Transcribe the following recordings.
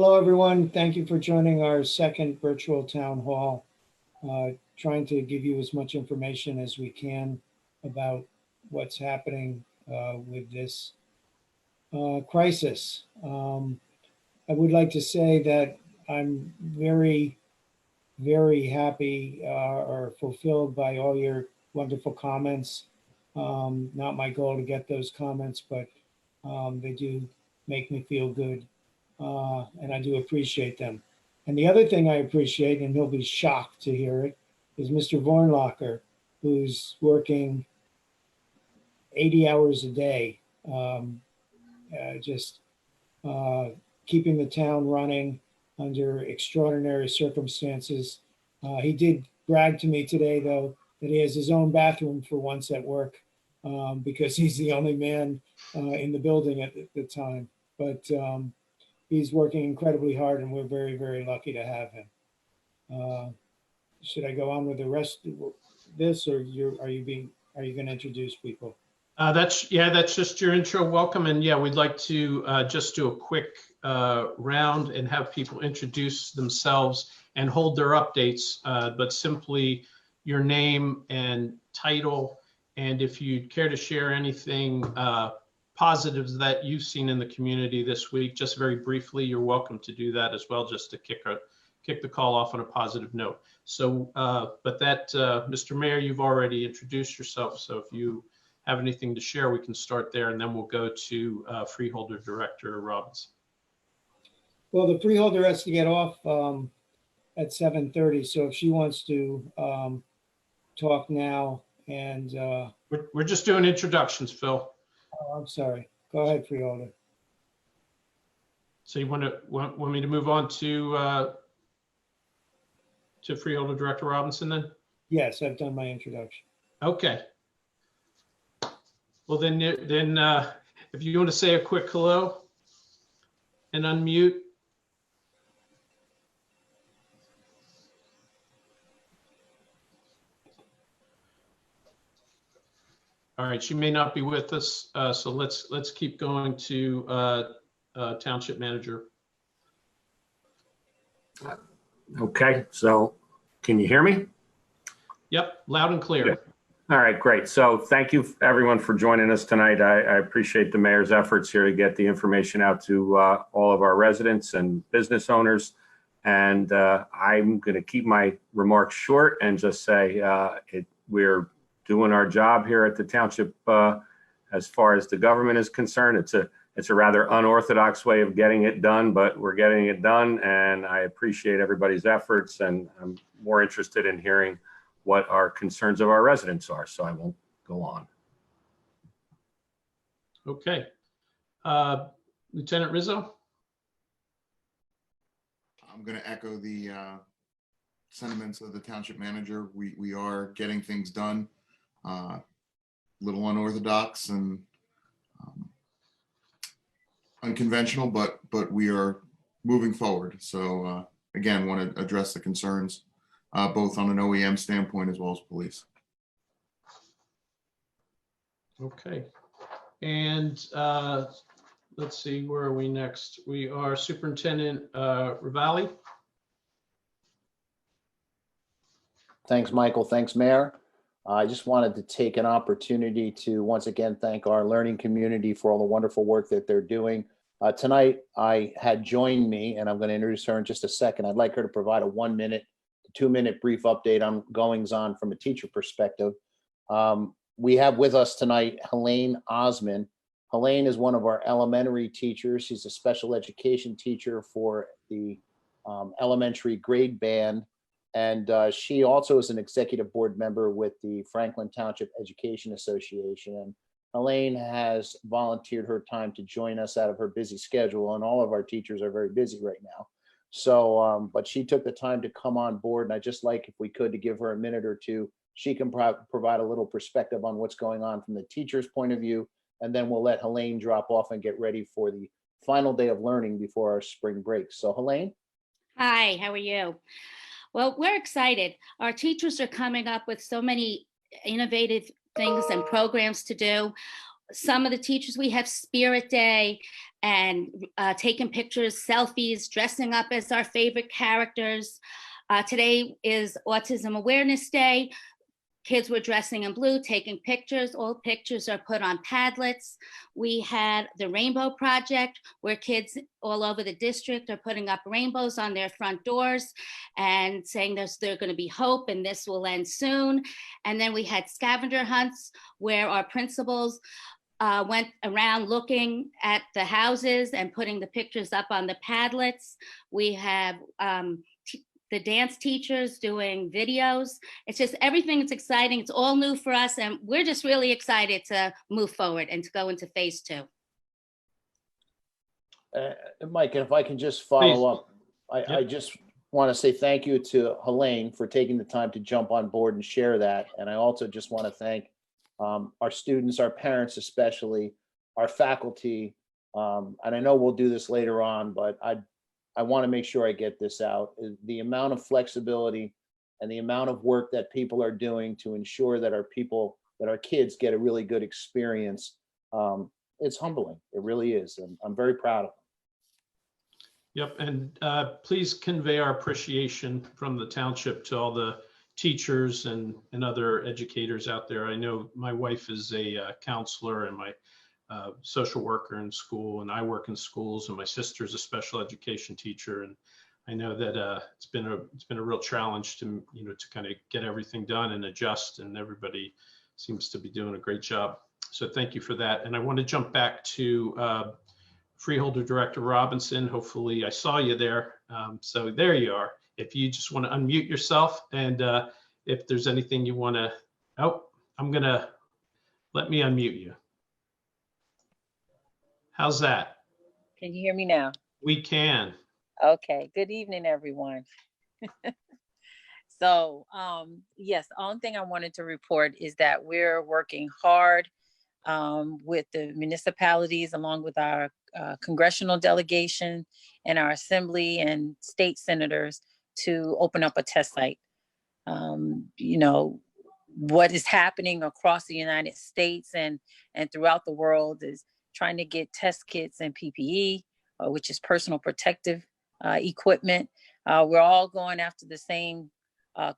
Hello, everyone. Thank you for joining our second virtual town hall. Trying to give you as much information as we can about what's happening with this crisis. I would like to say that I'm very, very happy or fulfilled by all your wonderful comments. Not my goal to get those comments, but they do make me feel good. And I do appreciate them. And the other thing I appreciate, and he'll be shocked to hear it, is Mr. Vornlacher, who's working 80 hours a day, just keeping the town running under extraordinary circumstances. He did brag to me today, though, that he has his own bathroom for once at work because he's the only man in the building at the time. But he's working incredibly hard, and we're very, very lucky to have him. Should I go on with the rest of this, or are you going to introduce people? That's just your intro. Welcome, and yeah, we'd like to just do a quick round and have people introduce themselves and hold their updates, but simply your name and title, and if you'd care to share anything positives that you've seen in the community this week, just very briefly, you're welcome to do that as well, just to kick the call off on a positive note. So, but that, Mr. Mayor, you've already introduced yourself, so if you have anything to share, we can start there, and then we'll go to Freeholder Director Robbins. Well, the freeholder has to get off at 7:30, so if she wants to talk now, and we're just doing introductions, Phil. Oh, I'm sorry. Go ahead, freeholder. So you want me to move on to Freeholder Director Robinson then? Yes, I've done my introduction. Okay. Well, then if you want to say a quick hello and unmute. All right, she may not be with us, so let's keep going to Township Manager. Okay, so can you hear me? Yep, loud and clear. Good. All right, great. So thank you everyone for joining us tonight. I appreciate the mayor's efforts here to get the information out to all of our residents and business owners. And I'm going to keep my remarks short and just say we're doing our job here at the township as far as the government is concerned. It's a rather unorthodox way of getting it done, but we're getting it done, and I appreciate everybody's efforts, and I'm more interested in hearing what our concerns of our residents are, so I won't go on. Okay. Lieutenant Rizzo? I'm going to echo the sentiments of the township manager. We are getting things done. Little unorthodox and unconventional, but we are moving forward. So again, want to address the concerns both on an OEM standpoint as well as police. Okay, and let's see, where are we next? We are Superintendent Ravalli. Thanks, Michael. Thanks, Mayor. I just wanted to take an opportunity to once again thank our learning community for all the wonderful work that they're doing. Tonight, I had joined me, and I'm going to introduce her in just a second. I'd like her to provide a 1 minute to 2 minute brief update on goings on from a teacher perspective. We have with us tonight Helene Osman. Helene is one of our elementary teachers. She's a special education teacher for the elementary grade band. And she also is an executive board member with the Franklin Township Education Association. And Helene has volunteered her time to join us out of her busy schedule, and all of our teachers are very busy right now. So, but she took the time to come on board, and I just like, if we could, to give her a minute or two. She can provide a little perspective on what's going on from the teacher's point of view, and then we'll let Helene drop off and get ready for the final day of learning before our spring break. So Helene. Hi, how are you? Well, we're excited. Our teachers are coming up with so many innovative things and programs to do. some of the teachers, we have Spirit Day and taking pictures, selfies, dressing up as our favorite characters. Today is Autism Awareness Day. Kids were dressing in blue, taking pictures. All pictures are put on Padlets. We had the Rainbow Project, where kids all over the district are putting up rainbows on their front doors and saying there's going to be hope and this will end soon. And then we had scavenger hunts, where our principals went around looking at the houses and putting the pictures up on the Padlets. We have the dance teachers doing videos. It's just everything is exciting. It's all new for us, and we're just really excited to move forward and to go into phase 2. Mike, if I can just follow up, I just want to say thank you to Helene for taking the time to jump on board and share that. And I also just want to thank our students, our parents, especially our faculty. And I know we'll do this later on, but I want to make sure I get this out. The amount of flexibility and the amount of work that people are doing to ensure that our kids get a really good experience. It's humbling. It really is. And I'm very proud of them. Yep, and please convey our appreciation from the township to all the teachers and other educators out there. I know my wife is a counselor and my social worker in school, and I work in schools, and my sister's a special education teacher, and I know that it's been a real challenge to to kind of get everything done and adjust, and everybody seems to be doing a great job. So thank you for that. And I want to jump back to Freeholder Director Robinson. Hopefully I saw you there. So there you are. If you just want to unmute yourself, and if there's anything you want to, let me unmute you. How's that? Can you hear me now? We can. Okay, good evening, everyone. So yes, the only thing I wanted to report is that we're working hard with the municipalities, along with our congressional delegation and our assembly and state senators, to open up a test site. What is happening across the United States and throughout the world is trying to get test kits and PPE, which is personal protective equipment. We're all going after the same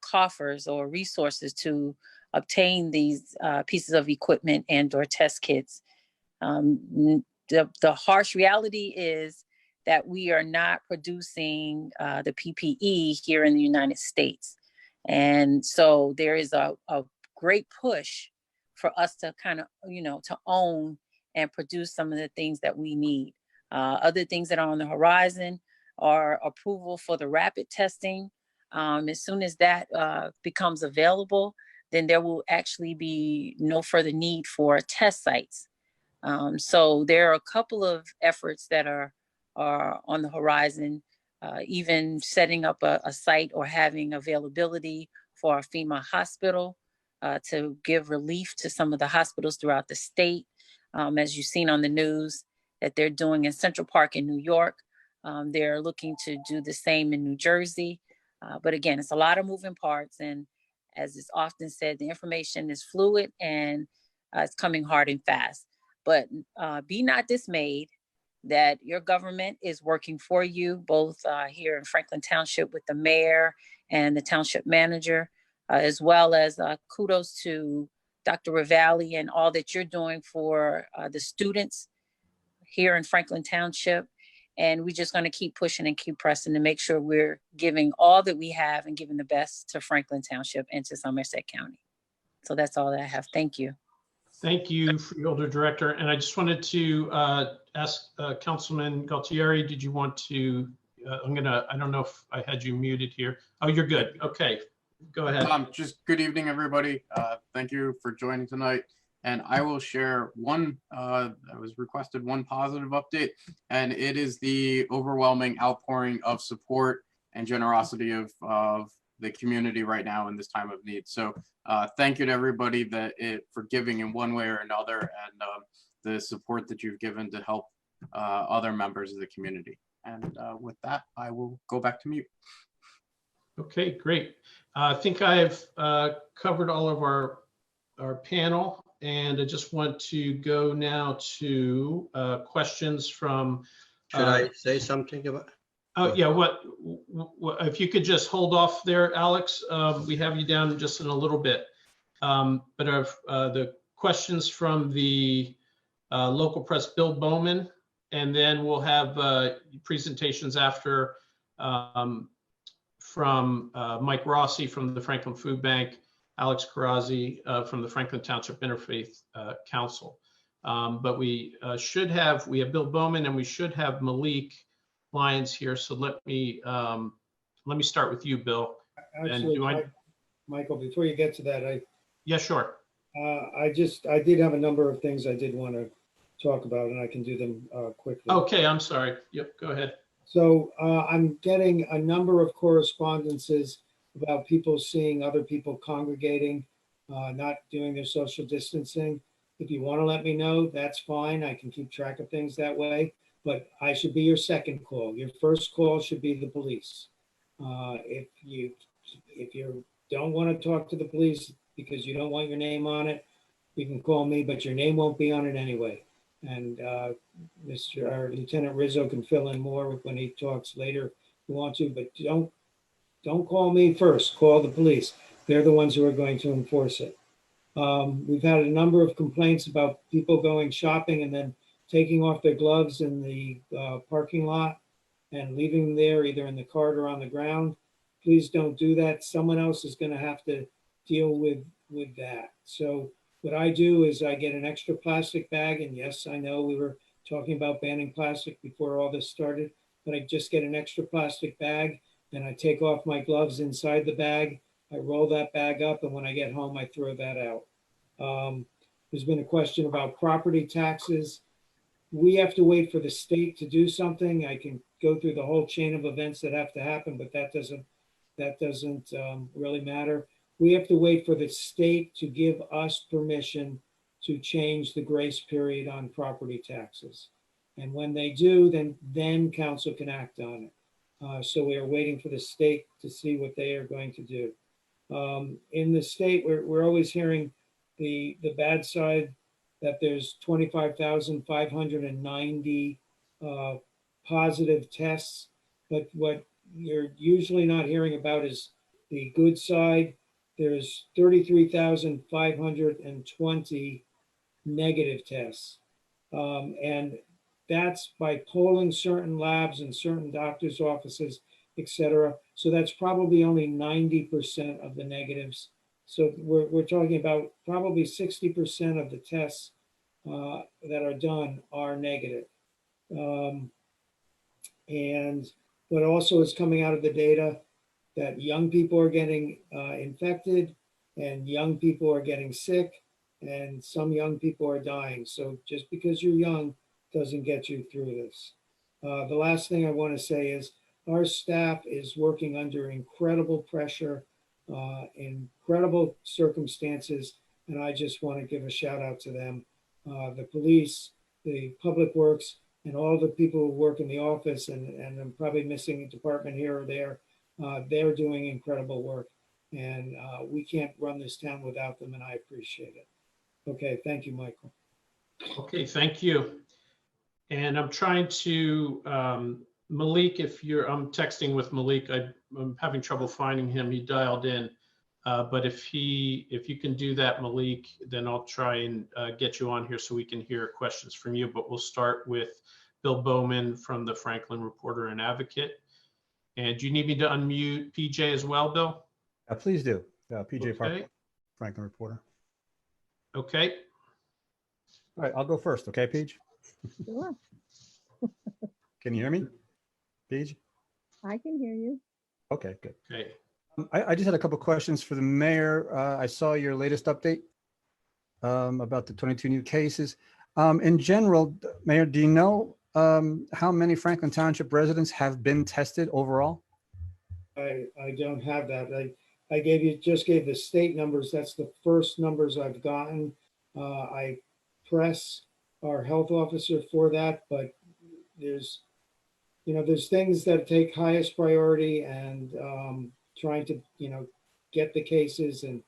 coffers or resources to obtain these pieces of equipment and or test kits. The harsh reality is that we are not producing the PPE here in the United States. And so there is a great push for us to kind of, to own and produce some of the things that we need. Other things that are on the horizon are approval for the rapid testing. As soon as that becomes available, then there will actually be no further need for test sites. So there are a couple of efforts that are on the horizon, even setting up a site or having availability for our FEMA hospital to give relief to some of the hospitals throughout the state. As you've seen on the news that they're doing in Central Park in New York. They're looking to do the same in New Jersey. But again, it's a lot of moving parts. And as is often said, the information is fluid and it's coming hard and fast. But be not dismayed that your government is working for you, both here in Franklin Township with the mayor and the township manager, as well as kudos to Dr. Ravalli and all that you're doing for the students here in Franklin Township. And we're just going to keep pushing and keep pressing to make sure we're giving all that we have and giving the best to Franklin Township and to Somerset County. So that's all that I have. Thank you. Thank you, Freeholder Director. And I just wanted to ask Councilman Galtieri, did you want to, I don't know if I had you muted here. Oh, you're good. Okay, go ahead. Just good evening, everybody. Thank you for joining tonight. And I will share I was requested one positive update, and it is the overwhelming outpouring of support and generosity of the community right now in this time of need. So thank you to everybody for giving in one way or another, and the support that you've given to help other members of the community. And with that, I will go back to mute. Okay, great. I think I've covered all of our panel. And I just want to go now to questions from. Should I say something about? Oh, yeah, if you could just hold off there, Alex, we have you down just in a little bit. But the questions from the local press, Bill Bowman, and then we'll have presentations after from Mike Rossi from the Franklin Food Bank, Alex Karazi from the Franklin Township Interfaith Council. But we have Bill Bowman, and we should have Malik Lyons here. So let me start with you, Bill. Actually, And Michael, before you get to that, yeah, sure. I did have a number of things I did want to talk about, and I can do them quickly. Okay, I'm sorry. Yep, go ahead. So I'm getting a number of correspondences about people seeing other people congregating, not doing their social distancing. If you want to let me know, that's fine. I can keep track of things that way, but I should be your second call. Your first call should be the police. If you don't want to talk to the police because you don't want your name on it, you can call me, but your name won't be on it anyway. And Lieutenant Rizzo can fill in more when he talks later if you want to, but don't call me first, call the police. They're the ones who are going to enforce it. We've had a number of complaints about people going shopping and then taking off their gloves in the parking lot and leaving them there either in the cart or on the ground. Please don't do that. Someone else is going to have to deal with that. So what I do is I get an extra plastic bag, and yes, I know we were talking about banning plastic before all this started, but I just get an extra plastic bag and I take off my gloves inside the bag. I roll that bag up, and when I get home, I throw that out. There's been a question about property taxes. We have to wait for the state to do something. I can go through the whole chain of events that have to happen, but that doesn't really matter. We have to wait for the state to give us permission to change the grace period on property taxes. And when they do, then council can act on it. So we are waiting for the state to see what they are going to do. In the state, we're always hearing the bad side that there's 25,590 positive tests, but what you're usually not hearing about is the good side. There's 33,520 negative tests. And that's by polling certain labs and certain doctors' offices, et cetera. So that's probably only 90% of the negatives. So we're talking about probably 60% of the tests that are done are negative. And what also is coming out of the data that young people are getting infected and young people are getting sick and some young people are dying. So just because you're young doesn't get you through this. The last thing I want to say is our staff is working under incredible pressure, incredible circumstances, and I just want to give a shout out to them. The police, the public works, and all the people who work in the office, and I'm probably missing a department here or there. They're doing incredible work, and we can't run this town without them, and I appreciate it. Okay, thank you, Michael. Okay, thank you. And I'm trying to, Malik, I'm texting with Malik. I'm having trouble finding him. He dialed in. But if you can do that, Malik, then I'll try and get you on here so we can hear questions from you. But we'll start with Bill Bowman from the Franklin Reporter and Advocate. And do you need me to unmute PJ as well, Bill? Please do. PJ Okay. Parker, Franklin Reporter. Okay. All right, I'll go first. Okay, Peach? Sure, Can you hear me? Peach? I can hear you. Okay, good. Okay. I just had a couple questions for the mayor. I saw your latest update about the 22 new cases. In general, Mayor, do you know how many Franklin Township residents have been tested overall? I don't have that. I just gave the state numbers. That's the first numbers I've gotten. I press our health officer for that, but there's things that take highest priority, and trying to, get the cases and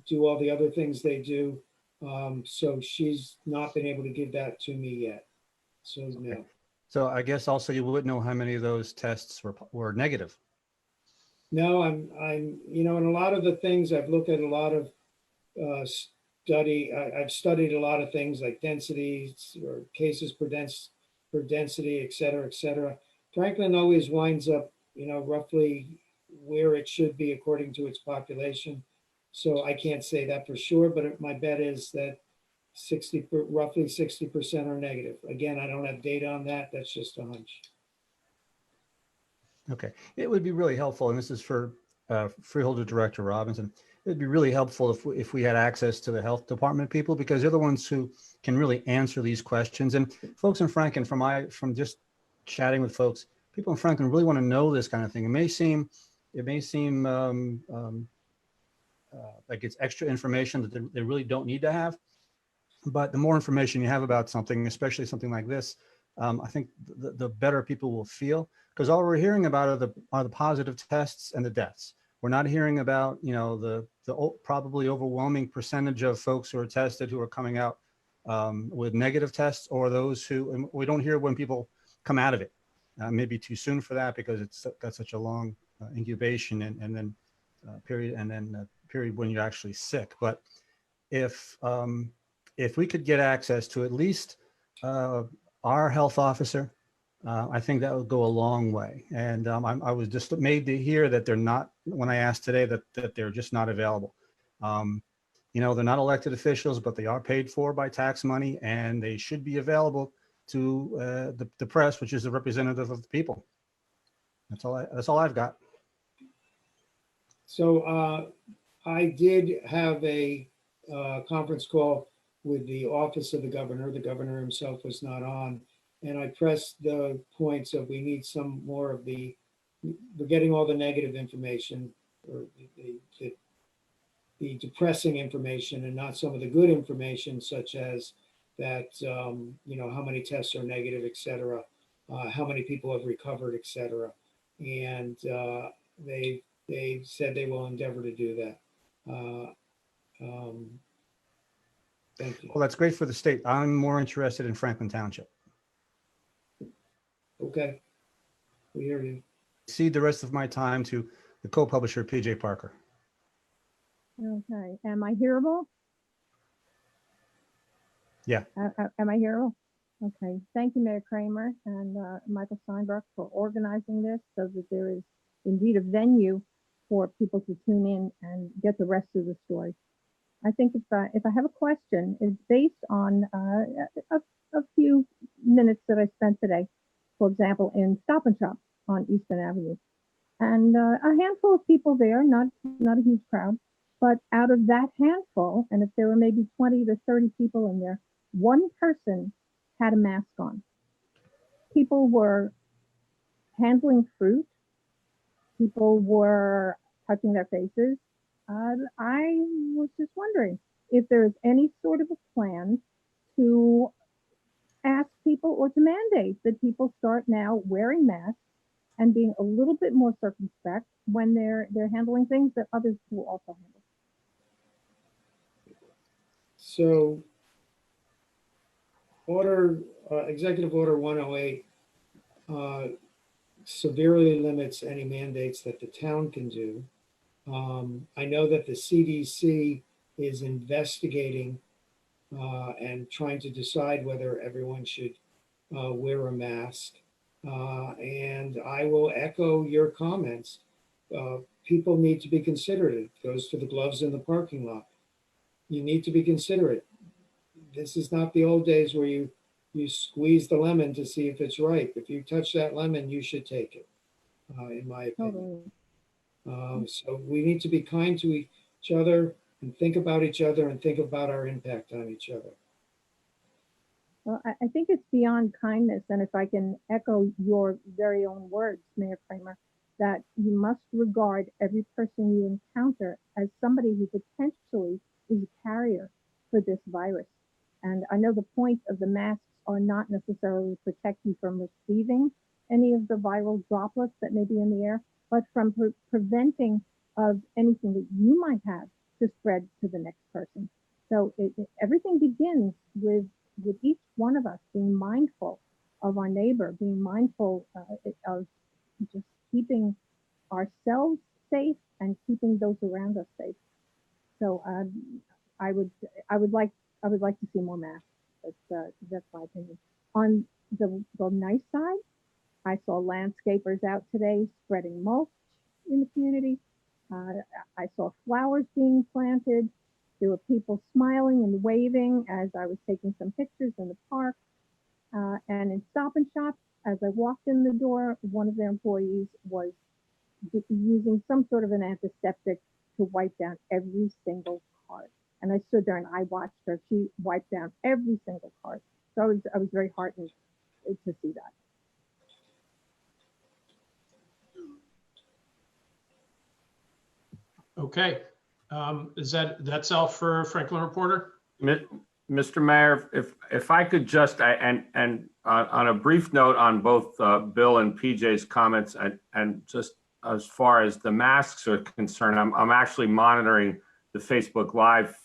do all the other things they do. So she's not been able to give that to me yet. So no. So I guess also you would know how many of those tests were negative. No, in a lot of the things I've looked at a lot of I've studied a lot of things like densities or cases per density, et cetera, et cetera. Franklin always winds up, roughly where it should be according to its population. So I can't say that for sure, but my bet is that roughly 60% are negative. Again, I don't have data on that. That's just a hunch. Okay, it would be really helpful, and this is for Freeholder Director Robinson. It'd be really helpful if we had access to the health department people, because they're the ones who can really answer these questions. And folks in Franklin, from just chatting with folks, people in Franklin really want to know this kind of thing. It may seem like it's extra information that they really don't need to have. But the more information you have about something, especially something like this, I think the better people will feel, because all we're hearing about are the positive tests and the deaths. We're not hearing about, the probably overwhelming percentage of folks who are tested who are coming out with negative tests, or those who, we don't hear when people come out of it. Maybe too soon for that, because it's got such a long incubation and then period, and then period when you're actually sick. But if we could get access to at least our health officer, I think that would go a long way. And I was just made to hear that they're not, when I asked today, that they're just not available. They're not elected officials, but they are paid for by tax money, and they should be available to the press, which is the representative of the people. That's all I've got. So I did have a conference call with the office of the governor. The governor himself was not on. And I pressed the points of we need some more of we're getting all the negative information, or the depressing information, and not some of the good information, such as that, how many tests are negative, et cetera, how many people have recovered, et cetera. And they said they will endeavor to do that. Thank you. Well, that's great for the state. I'm more interested in Franklin Township. Okay, we hear you. Cede the rest of my time to the co-publisher, PJ Parker. Okay, am I hearable? Yeah. Am I hearable? Okay, thank you, Mayor Kramer and Michael Steinbruck, for organizing this so that there is indeed a venue for people to tune in and get the rest of the story. I think if I have a question, it's based on a few minutes that I spent today, for example, in Stop and Shop on Eastern Avenue. And a handful of people there, not a huge crowd, but out of that handful, and if there were maybe 20 to 30 people in there, one person had a mask on. People were handling fruit. People were touching their faces. I was just wondering if there's any sort of a plan to ask people or to mandate that people start now wearing masks and being a little bit more circumspect when they're handling things that others will also handle. So Executive Order 108 severely limits any mandates that the town can do. I know that the CDC is investigating and trying to decide whether everyone should wear a mask. And I will echo your comments. People need to be considerate. It goes to the gloves in the parking lot. You need to be considerate. This is not the old days where you squeeze the lemon to see if it's ripe. If you touch that lemon, you should take it, in my opinion. So we need to be kind to each other and think about each other and think about our impact on each other. Well, I think it's beyond kindness. And if I can echo your very own words, Mayor Kramer, that you must regard every person you encounter as somebody who potentially is a carrier for this virus. And I know the point of the masks are not necessarily to protect you from receiving any of the viral droplets that may be in the air, but from preventing of anything that you might have to spread to the next person. So everything begins with each one of us being mindful of our neighbor, being mindful of just keeping ourselves safe and keeping those around us safe. So I would like to see more masks. That's my opinion. On the nice side, I saw landscapers out today spreading mulch in the community. I saw flowers being planted. There were people smiling and waving as I was taking some pictures in the park. And in Stop and Shop, as I walked in the door, one of their employees was using some sort of an antiseptic to wipe down every single cart. And I stood there and I watched her. She wiped down every single cart. So I was very heartened to see that. Okay. That's all for Franklin Reporter? Mr. Mayor, if I could just, and on a brief note on both Bill and PJ's comments, and just as far as the masks are concerned, I'm actually monitoring the Facebook Live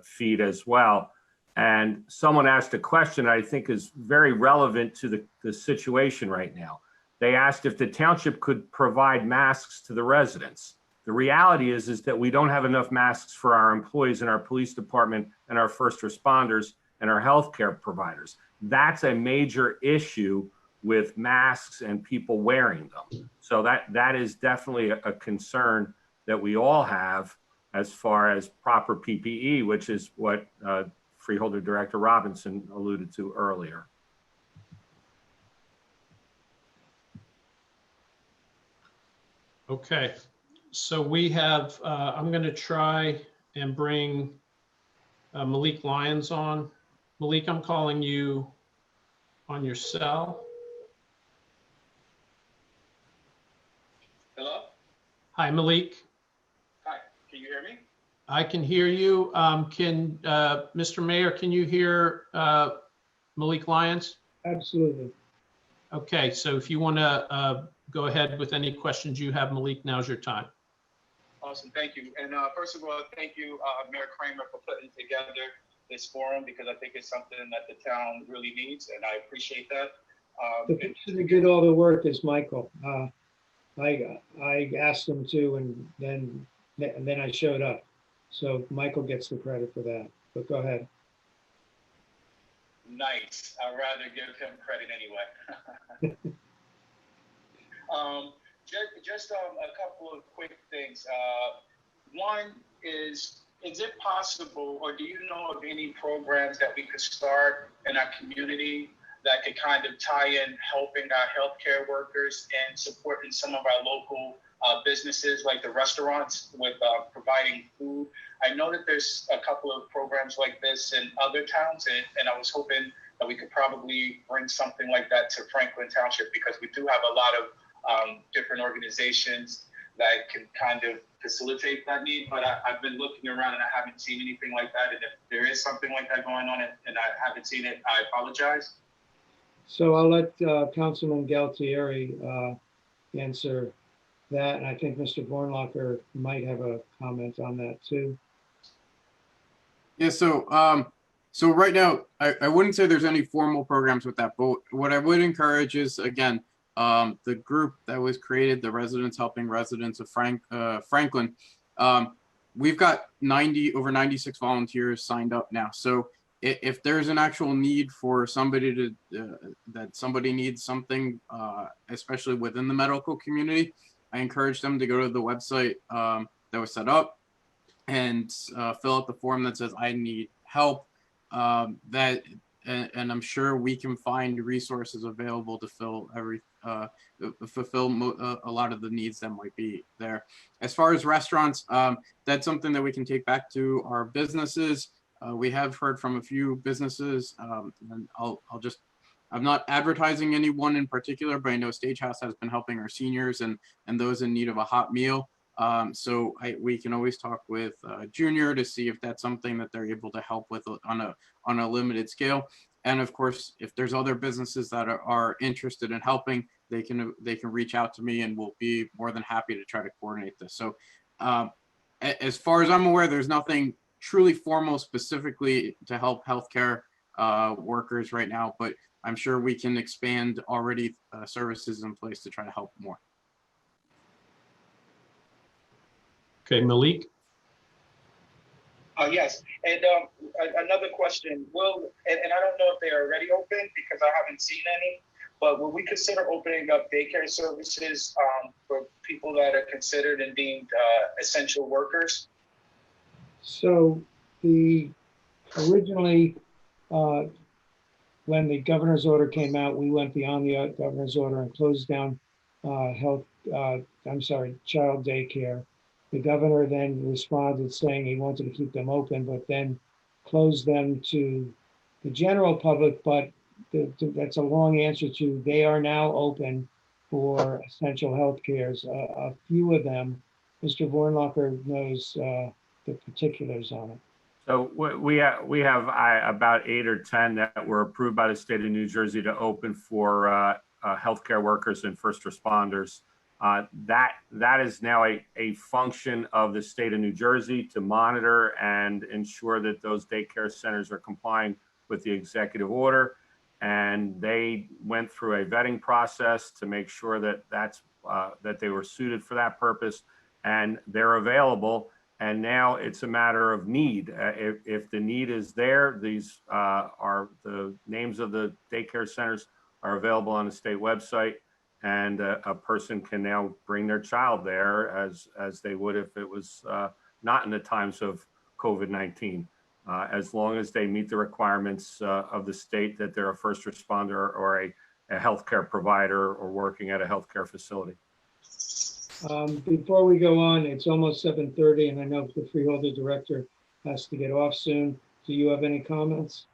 feed as well. And someone asked a question I think is very relevant to the situation right now. They asked if the township could provide masks to the residents. The reality is that we don't have enough masks for our employees in our police department and our first responders and our healthcare providers. That's a major issue with masks and people wearing them. So that is definitely a concern that we all have as far as proper PPE, which is what Freeholder Director Robinson alluded to earlier. Okay. So we have, I'm going to try and bring Malik Lyons on. Malik, I'm calling you on your cell. Hello? Hi, Malik. Hi, can you hear me? I can hear you. Mr. Mayor, can you hear Malik Lyons? Absolutely. Okay, so if you want to go ahead with any questions you have, Malik, now's your time. Awesome, thank you. And first of all, thank you, Mayor Kramer, for putting together this forum, because I think it's something that the town really needs, and I appreciate that. The person who did all the work is Michael. I asked him to, and then I showed up. So Michael gets the credit for that, but go ahead. Nice, I'd rather give him credit anyway. Just a couple of quick things. One is it possible, or do you know of any programs that we could start in our community that could kind of tie in helping our healthcare workers and supporting some of our local businesses like the restaurants with providing food? I know that there's a couple of programs like this in other towns, and I was hoping that we could probably bring something like that to Franklin Township, because we do have a lot of different organizations that can kind of facilitate that need. But I've been looking around and I haven't seen anything like that. And if there is something like that going on and I haven't seen it, I apologize. So I'll let Councilman Galtieri answer that. And I think Mr. Bornlocker might have a comment on that too. Yeah, so right now, I wouldn't say there's any formal programs with that, but what I would encourage is, again, the group that was created, the Residents Helping Residents of Franklin, we've got over 96 volunteers signed up now. So if there's an actual need for somebody that somebody needs something, especially within the medical community, I encourage them to go to the website that was set up and fill out the form that says I need help. And I'm sure we can find resources available to fulfill a lot of the needs that might be there. As far as restaurants, that's something that we can take back to our businesses. We have heard from a few businesses, and I'm not advertising anyone in particular, but I know Stagehouse has been helping our seniors and those in need of a hot meal. So we can always talk with Junior to see if that's something that they're able to help with on a limited scale. And of course, if there's other businesses that are interested in helping, they can reach out to me, and we'll be more than happy to try to coordinate this. So as far as I'm aware, there's nothing truly foremost specifically to help healthcare workers right now, but I'm sure we can expand already services in place to try to help more. Okay, Malik? Yes, and another question, and I don't know if they are already open because I haven't seen any, but will we consider opening up daycare services for people that are considered and deemed essential workers? So originally, when the governor's order came out, we went beyond the governor's order and closed down child daycare. The governor then responded saying he wanted to keep them open, but then closed them to the general public. But that's a long answer to they are now open for essential health cares. A few of them, Mr. Vornlocker knows the particulars on it. So we have about 8 or 10 that were approved by the state of New Jersey to open for healthcare workers and first responders. That is now a function of the state of New Jersey to monitor and ensure that those daycare centers are complying with the executive order. And they went through a vetting process to make sure that that they were suited for that purpose, and they're available. And now it's a matter of need. If the need is there, these are the names of the daycare centers are available on the state website, and a person can now bring their child there as they would if it was not in the times of COVID-19, as long as they meet the requirements of the state that they're a first responder or a healthcare provider or working at a healthcare facility. Before we go on, it's almost 7:30, and I know the Freeholder Director has to get off soon. Do you have any comments?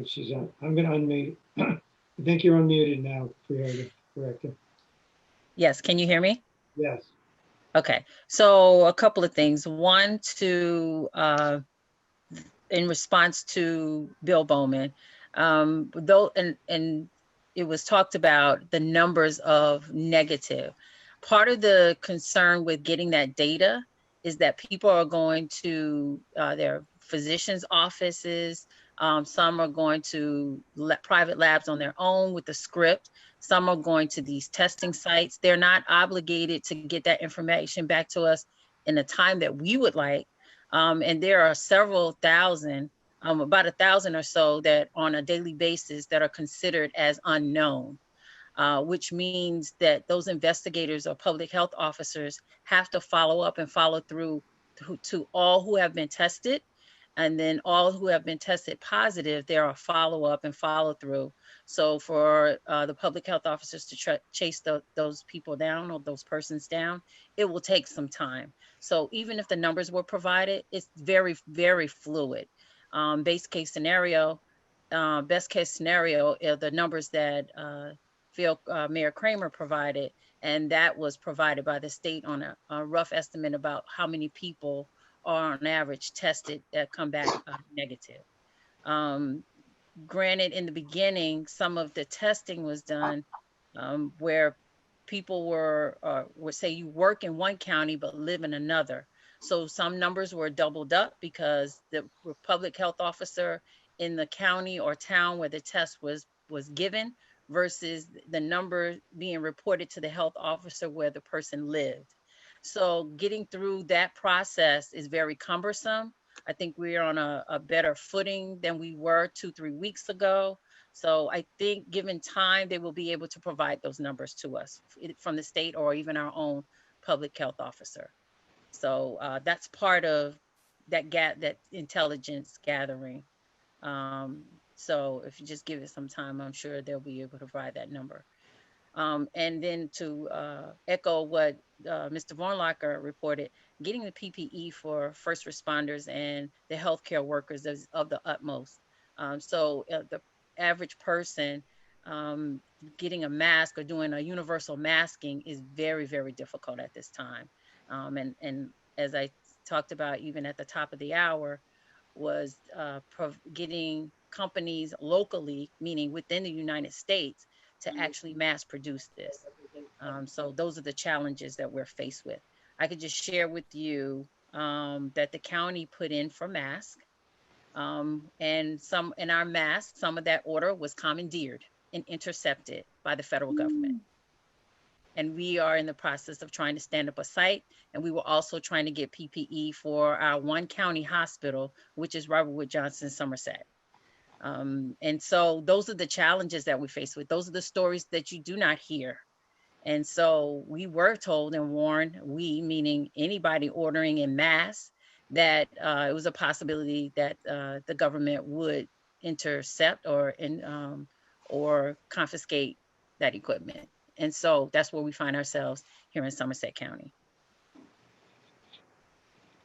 She's on. I'm going to unmute. I think you're unmuted now, Freeholder Director. Yes, can you hear me? Yes. Okay, so a couple of things. One, in response to Bill Bowman, and it was talked about the numbers of negative. Part of the concern with getting that data is that people are going to their physicians' offices. Some are going to private labs on their own with the script. Some are going to these testing sites. They're not obligated to get that information back to us in the time that we would like. And there are several thousand, about 1,000 or so that on a daily basis that are considered as unknown. Which means that those investigators or public health officers have to follow up and follow through to all who have been tested. And then all who have been tested positive, there are follow up and follow through. So for the public health officers to chase those people down or those persons down, it will take some time. So even if the numbers were provided, it's very, very fluid. Best case scenario, the numbers that Mayor Kramer provided, and that was provided by the state on a rough estimate about how many people are on average tested that come back negative. Granted, in the beginning, some of the testing was done where people were say you work in one county but live in another. So some numbers were doubled up because the public health officer in the county or town where the test was given versus the number being reported to the health officer where the person lived. So getting through that process is very cumbersome. I think we're on a better footing than we were 2-3 weeks ago. So I think given time, they will be able to provide those numbers to us from the state or even our own public health officer. So that's part of that intelligence gathering. So if you just give it some time, I'm sure they'll be able to provide that number. And then to echo what Mr. Vornlocker reported, getting the PPE for first responders and the healthcare workers is of the utmost. So the average person getting a mask or doing a universal masking is very, very difficult at this time. And as I talked about even at the top of the hour, was getting companies locally, meaning within the United States, to actually mass produce this. So those are the challenges that we're faced with. I could just share with you that the county put in for masks. And some in our masks, some of that order was commandeered and intercepted by the federal government. And we are in the process of trying to stand up a site. And we were also trying to get PPE for our one county hospital, which is Robert Wood Johnson, Somerset. And so those are the challenges that we face with. Those are the stories that you do not hear. And so we were told and warned, we meaning anybody ordering in mass, that it was a possibility that the government would intercept or confiscate that equipment. And so that's where we find ourselves here in Somerset County.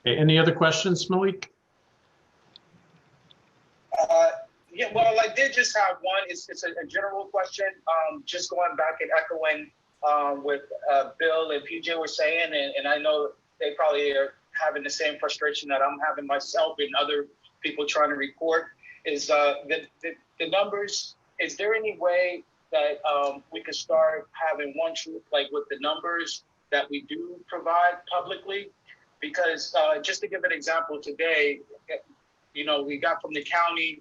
Okay, any other questions, Malik? Yeah, well, I did just have one. It's a general question. Just going back and echoing with Bill and PJ were saying, and I know they probably are having the same frustration that I'm having myself and other people trying to report, is the numbers. Is there any way that we could start having one truth, like with the numbers that we do provide publicly? Because just to give an example, today, we got from the county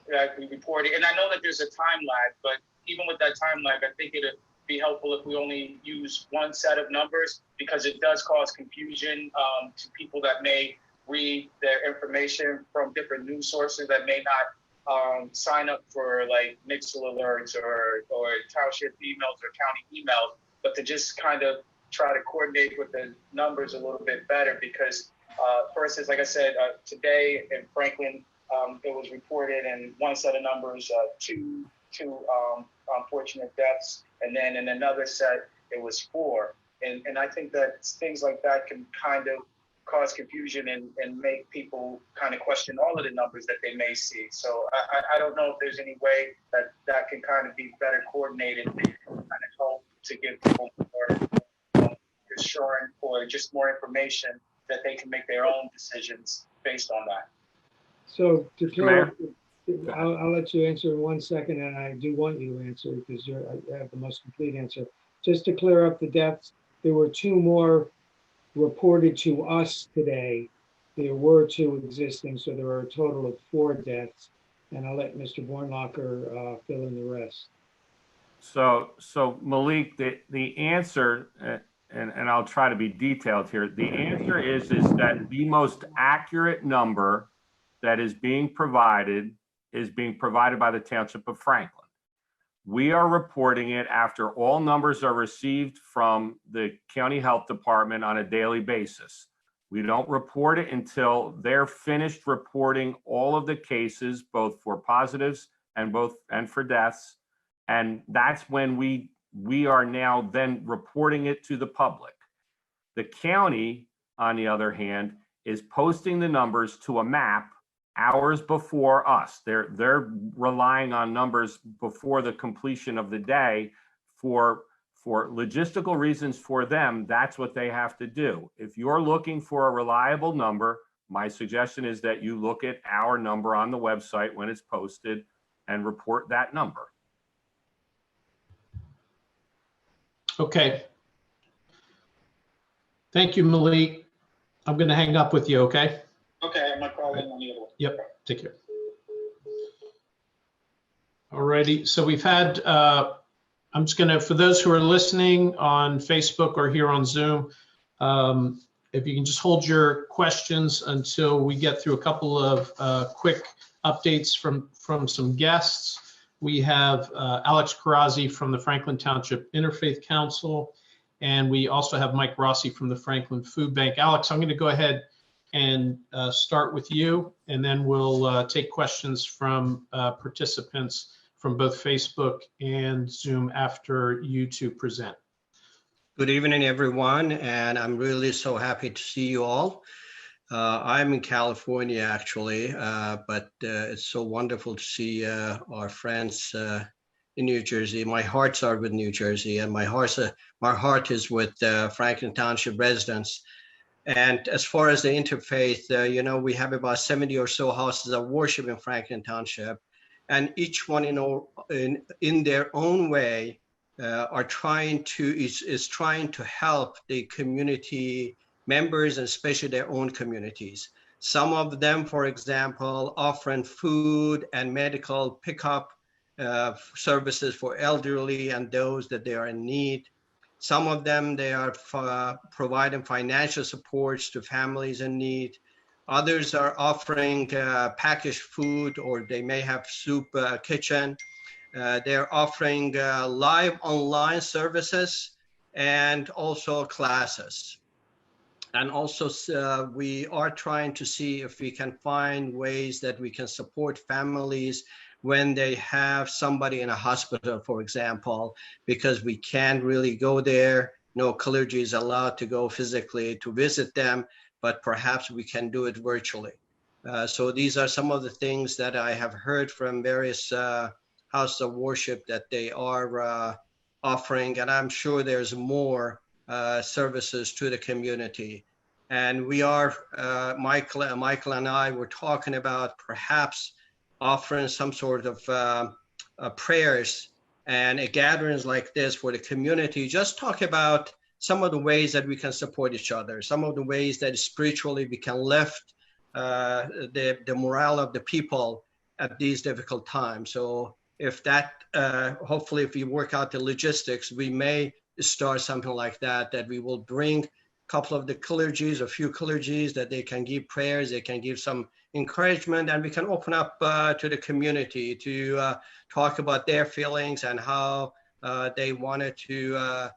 that we reported, and I know that there's a time lag, but even with that time lag, I think it'd be helpful if we only use one set of numbers, because it does cause confusion to people that may read their information from different news sources that may not sign up for like Nixle alerts or township emails or county emails, but to just kind of try to coordinate with the numbers a little bit better. Because for instance, like I said, today in Franklin, it was reported in one set of numbers, two unfortunate deaths, and then in another set, it was 4. And I think that things like that can kind of cause confusion and make people kind of question all of the numbers that they may see. So I don't know if there's any way that can kind of be better coordinated and kind of help to give people more assurance or just more information that they can make their own decisions based on that. So to clear, I'll let you answer in 1 second, and I do want you to answer because you have the most complete answer. Just to clear up the deaths, there were 2 more reported to us today. There were 2 existing, so there are a total of 4 deaths. And I'll let Mr. Bornlacher fill in the rest. So Malik, the answer, and I'll try to be detailed here. The answer is that the most accurate number that is being provided by the Township of Franklin. We are reporting it after all numbers are received from the County Health Department on a daily basis. We don't report it until they're finished reporting all of the cases, both for positives and for deaths. And that's when we are now then reporting it to the public. The county, on the other hand, is posting the numbers to a map hours before us. They're relying on numbers before the completion of the day for logistical reasons for them. That's what they have to do. If you're looking for a reliable number, my suggestion is that you look at our number on the website when it's posted and report that number. Okay. Thank you, Malik. I'm going to hang up with you, okay? Okay, I'm gonna call in on the other one. Yep, take care. All righty, so we've had, I'm just gonna, for those who are listening on Facebook or here on Zoom, if you can just hold your questions until we get through a couple of quick updates from some guests. We have Alex Karazi from the Franklin Township Interfaith Council, and we also have Mike Rossi from the Franklin Food Bank. Alex, I'm gonna go ahead and start with you, and then we'll take questions from participants from both Facebook and Zoom after you two present. Good evening, everyone, and I'm really so happy to see you all. I'm in California, actually, but it's so wonderful to see our friends in New Jersey. My hearts are with New Jersey, and my heart is with Franklin Township residents. And as far as the interfaith, we have about 70 or so houses of worship in Franklin Township, and each one in their own way is trying to help the community members and especially their own communities. Some of them, for example, offering food and medical pickup services for elderly and those that they are in need. Some of them, they are providing financial supports to families in need. Others are offering packaged food, or they may have soup kitchen. They're offering live online services and also classes. And also we are trying to see if we can find ways that we can support families when they have somebody in a hospital, for example, because we can't really go there. No clergy is allowed to go physically to visit them, but perhaps we can do it virtually. So these are some of the things that I have heard from various houses of worship that they are offering, and I'm sure there's more services to the community. And we are, Michael and I were talking about perhaps offering some sort of prayers and gatherings like this for the community. Just talk about some of the ways that we can support each other, some of the ways that spiritually we can lift the morale of the people at these difficult times. So if that, hopefully if we work out the logistics, we may start something like that, that we will bring a couple of the clergies, a few clergies, that they can give prayers, they can give some encouragement, and we can open up to the community to talk about their feelings and how they wanted to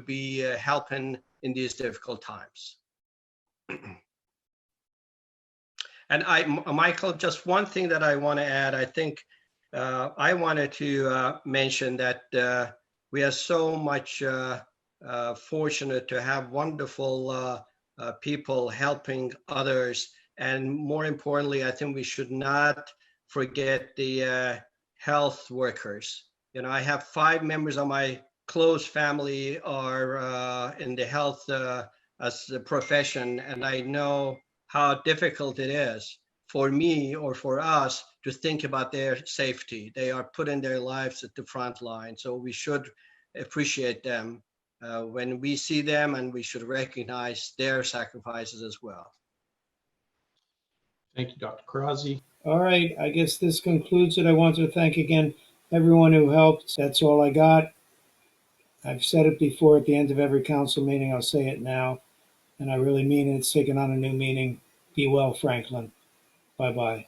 be helping in these difficult times. And Michael, just one thing that I want to add, I think I wanted to mention that we are so much fortunate to have wonderful people helping others. And more importantly, I think we should not forget the health workers. You know, I have 5 members of my close family are in the health as a profession, and I know how difficult it is for me or for us to think about their safety. They are putting their lives at the front line, so we should appreciate them when we see them, and we should recognize their sacrifices as well. Thank you, Dr. Karazi. All right, I guess this concludes it. I want to thank again everyone who helped. That's all I got. I've said it before at the end of every council meeting. I'll say it now, and I really mean it. It's taken on a new meaning. Be well, Franklin. Bye-bye.